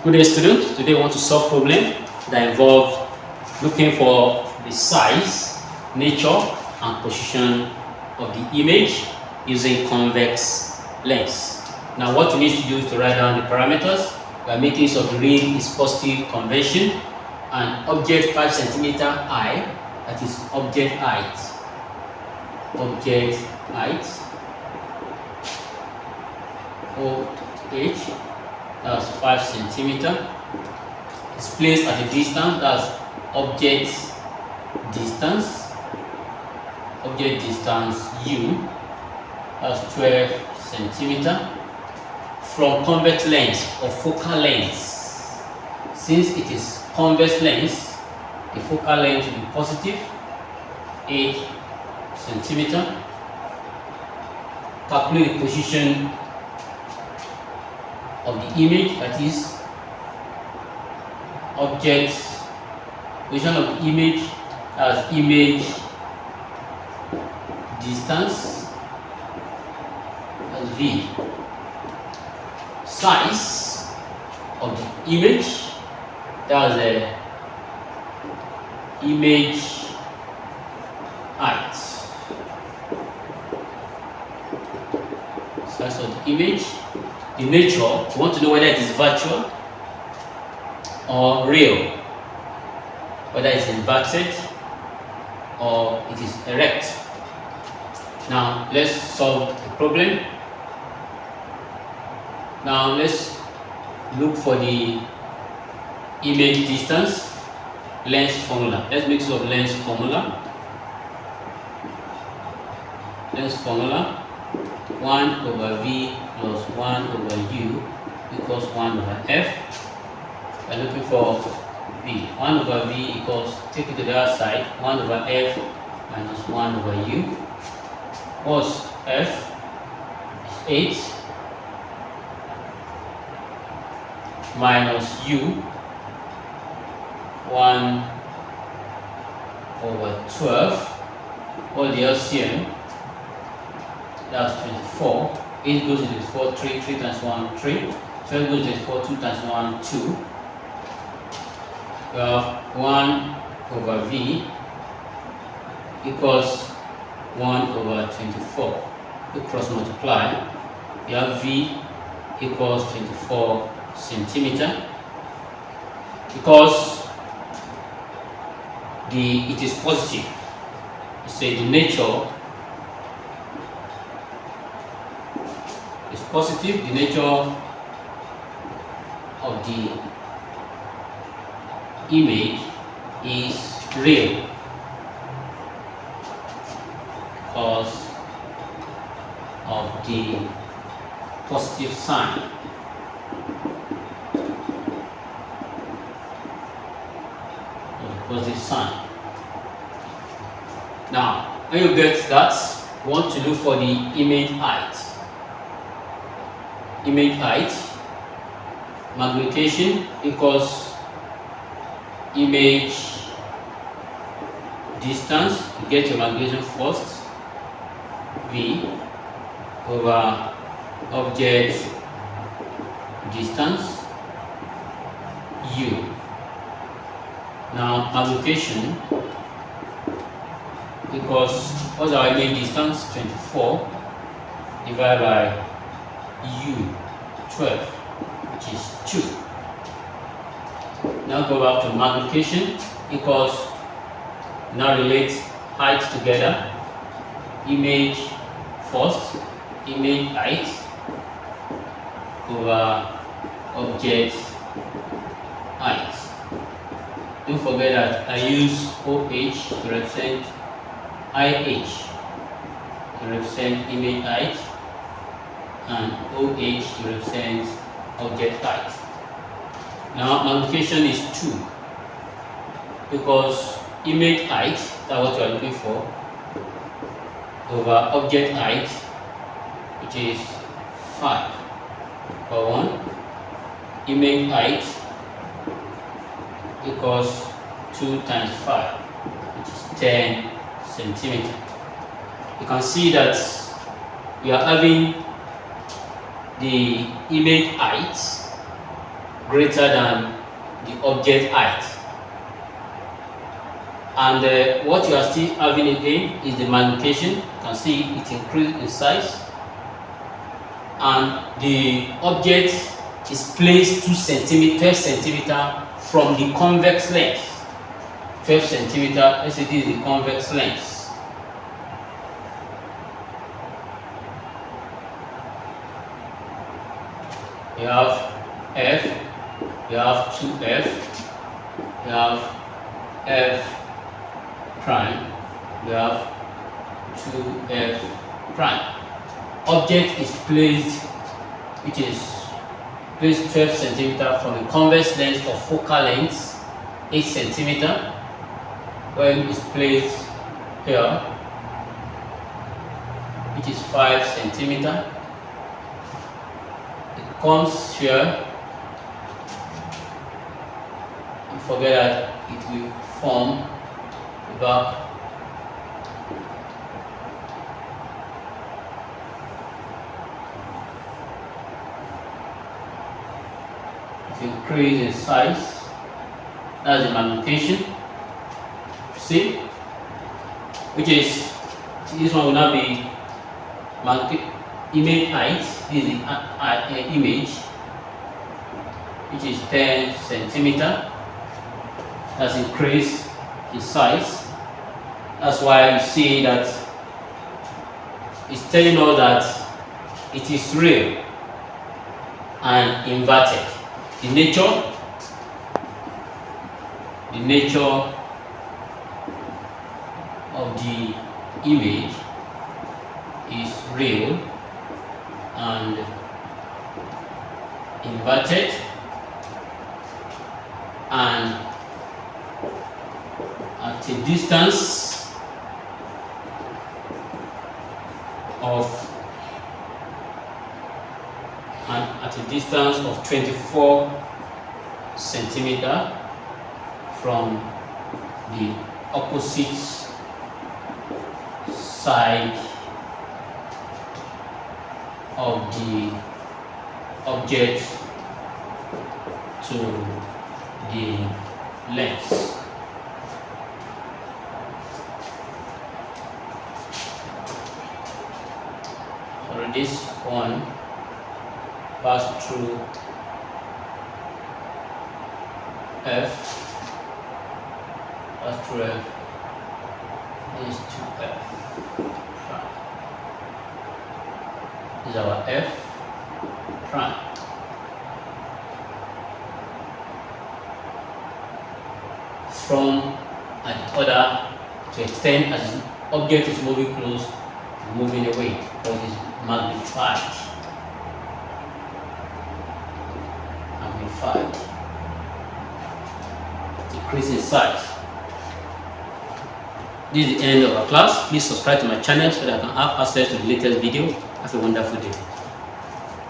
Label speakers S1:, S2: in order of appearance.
S1: Good day, students. Today I want to solve problem that involve looking for the size, nature, and position of the image using convex lens. Now, what we need to do is to write down the parameters. We are making use of the ring is positive convention and object 5 cm high, that is object height. Object height, OH, that's 5 cm. It's placed at a distance, that's object distance. Object distance U, that's 12 cm. From convex lens or focal length. Since it is convex lens, the focal length will be positive 8 cm. Calculate the position of the image, that is object position of the image as image distance as V. Size of the image, that's the image height. Size of the image. The nature, we want to know whether it is virtual or real, whether it's inverted or it is erect. Now let's solve the problem. Now let's look for the image distance, lens formula. Let's make use of lens formula. Lens formula 1 over V plus 1 over U equals 1 over F. We're looking for V. 1 over V equals, take it to the other side, 1 over F minus 1 over U. What's F? Is 8 minus U, 1 over 12, or the LCM, that's 24. 8 goes to 24, 3 times 1, 3. 12 goes to 24, 2 times 1, 2. We have 1 over V equals 1 over 24. We cross multiply. We have V equals 24 centimeter. Because it is positive, we say the nature is positive, the nature of the image is real because of the positive sign. Positive sign. Now, when you get that, you want to look for the image height. Image height, magnification equals image distance. You get your magnification first, V over object distance, U. Now magnification equals, what's our image distance? 24 divided by U, 12, which is 2. Now go back to magnification equals, now relate height together, image first, image height over object height. Don't forget that I use OH to represent IH to represent image height and OH to represent object height. Now magnification is 2 because image height, that's what you are looking for, over object height, which is 5 per 1. Image height equals 2 times 5, which is 10 centimeter. You can see that we are having the image height greater than the object height. And what you are still having again is the magnification. You can see it increased in size, and the object is placed 12 centimeter from the convex lens. 12 centimeter, let's say this is the convex lens. You have F, you have 2F, you have F prime, you have 2F prime. Object is placed, which is placed 12 centimeter from the convex lens of focal length 8 centimeter. When it's placed here, which is 5 centimeter, it comes here. You forget that it will form the back. It increase in size. That's the magnification. See, which is this one will now be image height. This is the image, which is 10 centimeter. That's increased in size. That's why you see that it's telling us that it is real and inverted. The nature of the image is real and inverted, and at a distance of 24 centimeter from the opposite side of the object to the lens. So this one pass through F, this to F. This is our F prime. From the other to extend as the object is moving close, moving away, because it is magnified. Decrease in size. This is the end of our class. Please subscribe to my channel so that I can have access to the latest video. Have a wonderful day.